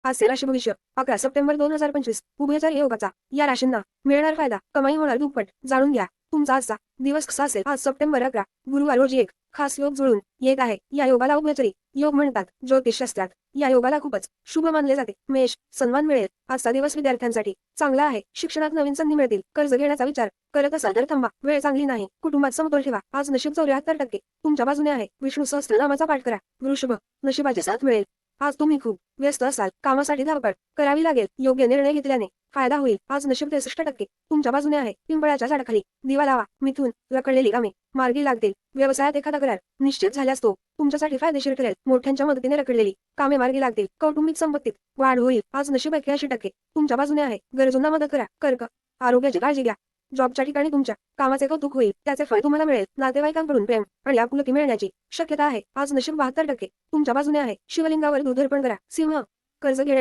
आज राशी भविष्य 11 सप्टेंबर 2025 उभयचर योगाचा या राशींना मिळणार फायदा, कमाई होणार दुप्पट. जाणून घ्या तुमचा आजचा दिवस कसा असेल. आज सप्टेंबर 11 गुरुवार रोजी एक खास योग जुळून येत आहे. या योगाला उभयचरी योग म्हणतात. ज्योतिषशास्त्रात या योगाला खूपच शुभ मानले जाते. मेष, सन्मान मिळेल. आजचा दिवस विद्यार्थ्यांसाठी चांगला आहे. शिक्षणात नवीन संधी मिळतील. कर्ज घेण्याचा विचार करत असाल तर थांबा, वेळ चांगली नाही. कुटुंबात समतोल ठेवा. आज नशीब 74% तुमच्या बाजूने आहे. विष्णू सहस्त्रनामाचा पाठ करा. वृषभ, नशिबाची साथ मिळेल. आज तुम्ही खूप व्यस्त असाल. कामासाठी धावपळ करावी लागेल. योग्य निर्णय घेतल्याने फायदा होईल. आज नशीब 63% तुमच्या बाजूने आहे. पिंपळाच्या झाडाखाली दिवा लावा. मिथून, रखडलेली कामे मार्गी लागतील. व्यवसायात एखादा करार निश्चित झाल्यास तो तुमच्यासाठी फायदेशीर ठरेल. मोठ्यांच्या मदतीने रखडलेली कामे मार्गी लागतील. कौटुंबिक संपत्तीत वाढ होईल. आज नशीब 81% तुमच्या बाजूने आहे. गरजूंना मदत करा. कर्क, आरोग्याची काळजी घ्या. जॉबच्या ठिकाणी तुमच्या कामाचे कौतुक होईल. त्याचे फळ तुम्हाला मिळेल. नातेवाईकांकडून प्रेम आणि आपुलकी मिळण्याची शक्यता आहे. आज नशीब 72% तुमच्या बाजूने आहे. शिवलिंगावर दूध अर्पण करा. सिंह, कर्ज घेण्याची